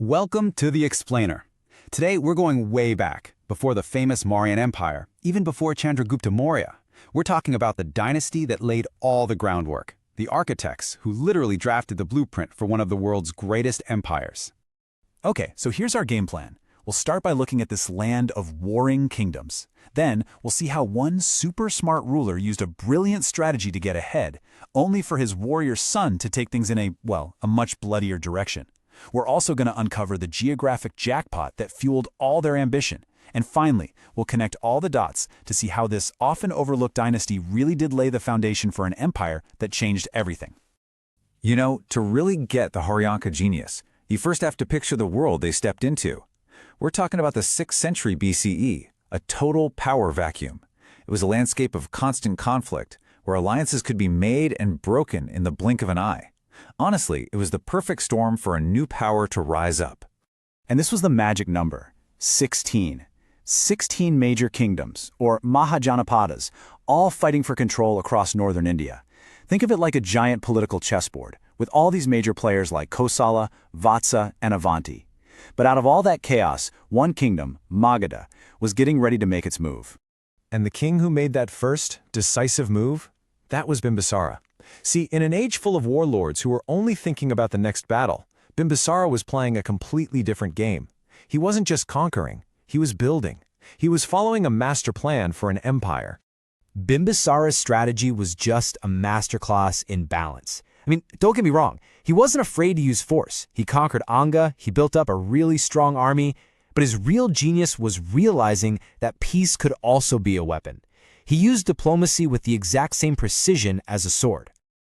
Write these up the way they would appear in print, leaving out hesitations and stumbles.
Welcome to The Explainer. Today we're going way back, before the famous Mauryan Empire, even before Chandragupta Maurya. We're talking about the dynasty that laid all the groundwork, the architects who literally drafted the blueprint for one of the world's greatest empires. Okay, so here's our game plan. We'll start by looking at this land of warring kingdoms. Then, we'll see how one super smart ruler used a brilliant strategy to get ahead, only for his warrior son to take things in a much bloodier direction. We're also going to uncover the geographic jackpot that fueled all their ambition. And finally, we'll connect all the dots to see how this often overlooked dynasty really did lay the foundation for an empire that changed everything. You know, to really get the Haryanka genius, you first have to picture the world they stepped into. We're talking about the 6th century BCE, a total power vacuum. It was a landscape of constant conflict, where alliances could be made and broken in the blink of an eye. Honestly, it was the perfect storm for a new power to rise up. And this was the magic number, 16. 16 major kingdoms, or Mahajanapadas, all fighting for control across northern India. Think of it like a giant political chessboard, with all these major players like Kosala, Vatsa, and Avanti. But out of all that chaos, one kingdom, Magadha, was getting ready to make its move. And the king who made that first, decisive move? That was Bimbisara. See, in an age full of warlords who were only thinking about the next battle, Bimbisara was playing a completely different game. He wasn't just conquering, he was building. He was following a master plan for an empire. Bimbisara's strategy was just a masterclass in balance. I mean, don't get me wrong, he wasn't afraid to use force. He conquered Anga, he built up a really strong army, but his real genius was realizing that peace could also be a weapon. He used diplomacy with the exact same precision as a sword.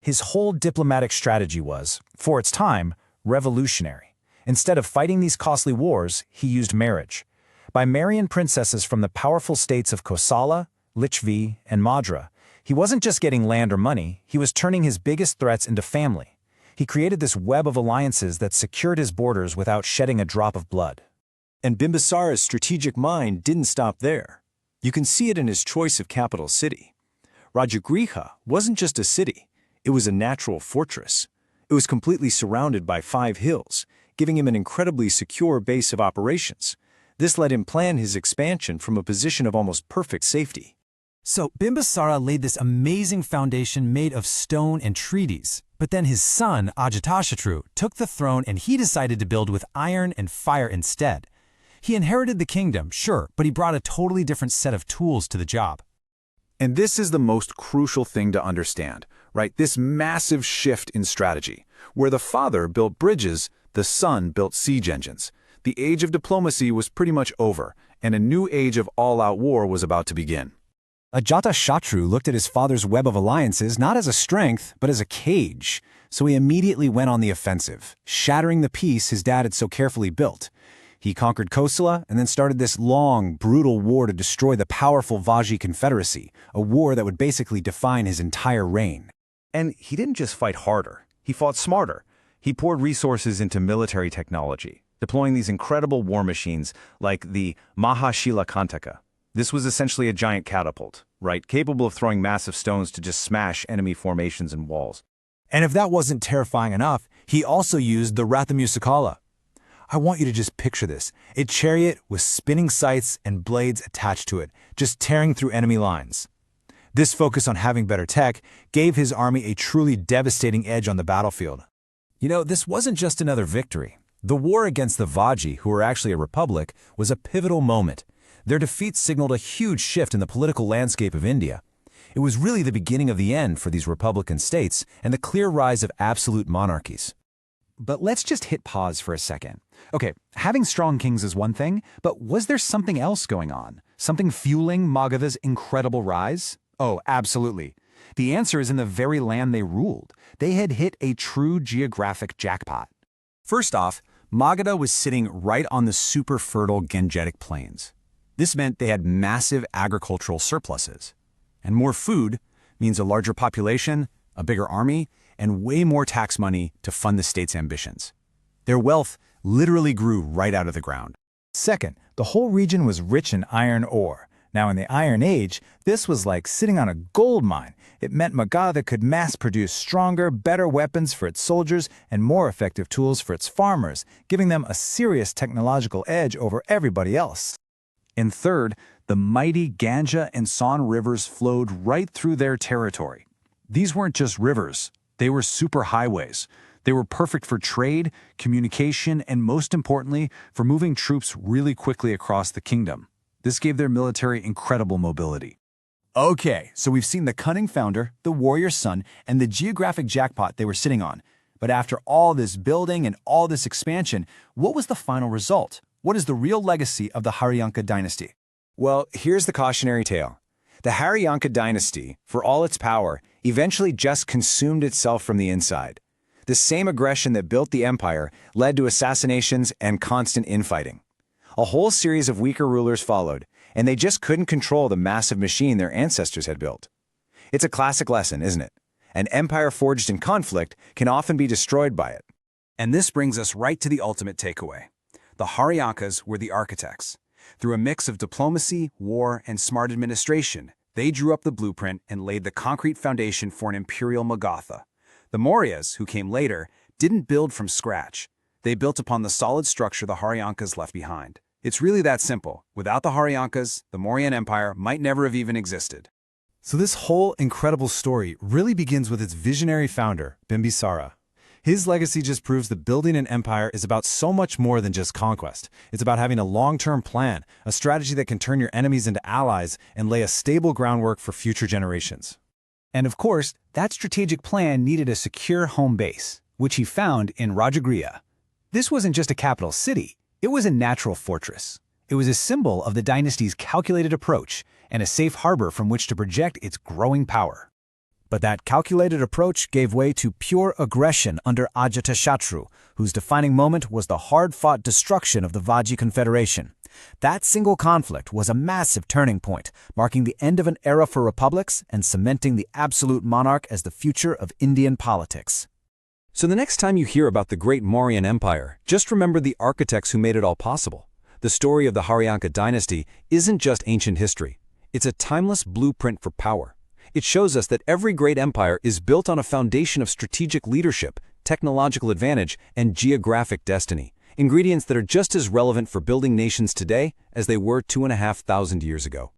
His whole diplomatic strategy was, for its time, revolutionary. Instead of fighting these costly wars, he used marriage. By marrying princesses from the powerful states of Kosala, Lichvi, and Madra, he wasn't just getting land or money, he was turning his biggest threats into family. He created this web of alliances that secured his borders without shedding a drop of blood. And Bimbisara's strategic mind didn't stop there. You can see it in his choice of capital city. Rajagriha wasn't just a city, it was a natural fortress. It was completely surrounded by 5 hills, giving him an incredibly secure base of operations. This let him plan his expansion from a position of almost perfect safety. So Bimbisara laid this amazing foundation made of stone and treaties. But then his son, Ajatashatru, took the throne and he decided to build with iron and fire instead. He inherited the kingdom, sure, but he brought a totally different set of tools to the job. And this is the most crucial thing to understand, right? This massive shift in strategy. Where the father built bridges, the son built siege engines. The age of diplomacy was pretty much over, and a new age of all-out war was about to begin. Ajatashatru looked at his father's web of alliances not as a strength, but as a cage. So he immediately went on the offensive, shattering the peace his dad had so carefully built. He conquered Kosala and then started this long, brutal war to destroy the powerful Vajji confederacy, a war that would basically define his entire reign. And he didn't just fight harder, he fought smarter. He poured resources into military technology, deploying these incredible war machines like the Mahashilakantaka. This was essentially a giant catapult, right, capable of throwing massive stones to just smash enemy formations and walls. And if that wasn't terrifying enough, he also used the Rathamusakala. I want you to just picture this, a chariot with spinning sights and blades attached to it, just tearing through enemy lines. This focus on having better tech gave his army a truly devastating edge on the battlefield. You know, this wasn't just another victory. The war against the Vajji, who were actually a republic, was a pivotal moment. Their defeat signaled a huge shift in the political landscape of India. It was really the beginning of the end for these republican states and the clear rise of absolute monarchies. But let's just hit pause for a second. Okay, having strong kings is one thing, but was there something else going on? Something fueling Magadha's incredible rise? Oh, absolutely. The answer is in the very land they ruled. They had hit a true geographic jackpot. First off, Magadha was sitting right on the super fertile Gangetic plains. This meant they had massive agricultural surpluses. And more food means a larger population, a bigger army, and way more tax money to fund the state's ambitions. Their wealth literally grew right out of the ground. Second, the whole region was rich in iron ore. Now, in the Iron Age, this was like sitting on a gold mine. It meant Magadha could mass-produce stronger, better weapons for its soldiers and more effective tools for its farmers, giving them a serious technological edge over everybody else. And third, the mighty Ganga and Son rivers flowed right through their territory. These weren't just rivers, they were superhighways. They were perfect for trade, communication, and most importantly, for moving troops really quickly across the kingdom. This gave their military incredible mobility. Okay, so we've seen the cunning founder, the warrior's son, and the geographic jackpot they were sitting on. But after all this building and all this expansion, what was the final result? What is the real legacy of the Haryanka Dynasty? Well, here's the cautionary tale. The Haryanka Dynasty, for all its power, eventually just consumed itself from the inside. The same aggression that built the empire led to assassinations and constant infighting. A whole series of weaker rulers followed, and they just couldn't control the massive machine their ancestors had built. It's a classic lesson, isn't it? An empire forged in conflict can often be destroyed by it. And this brings us right to the ultimate takeaway. The Haryankas were the architects. Through a mix of diplomacy, war, and smart administration, they drew up the blueprint and laid the concrete foundation for an imperial Magadha. The Mauryas, who came later, didn't build from scratch. They built upon the solid structure the Haryankas left behind. It's really that simple. Without the Haryankas, the Mauryan Empire might never have even existed. So this whole incredible story really begins with its visionary founder, Bimbisara. His legacy just proves that building an empire is about so much more than just conquest. It's about having a long-term plan, a strategy that can turn your enemies into allies and lay a stable groundwork for future generations. And of course, that strategic plan needed a secure home base, which he found in Rajagriha. This wasn't just a capital city, it was a natural fortress. It was a symbol of the dynasty's calculated approach and a safe harbor from which to project its growing power. But that calculated approach gave way to pure aggression under Ajatashatru, whose defining moment was the hard-fought destruction of the Vajji Confederation. That single conflict was a massive turning point, marking the end of an era for republics and cementing the absolute monarch as the future of Indian politics. So the next time you hear about the great Mauryan Empire, just remember the architects who made it all possible. The story of the Haryanka Dynasty isn't just ancient history. It's a timeless blueprint for power. It shows us that every great empire is built on a foundation of strategic leadership, technological advantage, and geographic destiny, ingredients that are just as relevant for building nations today as they were 2,500 years ago.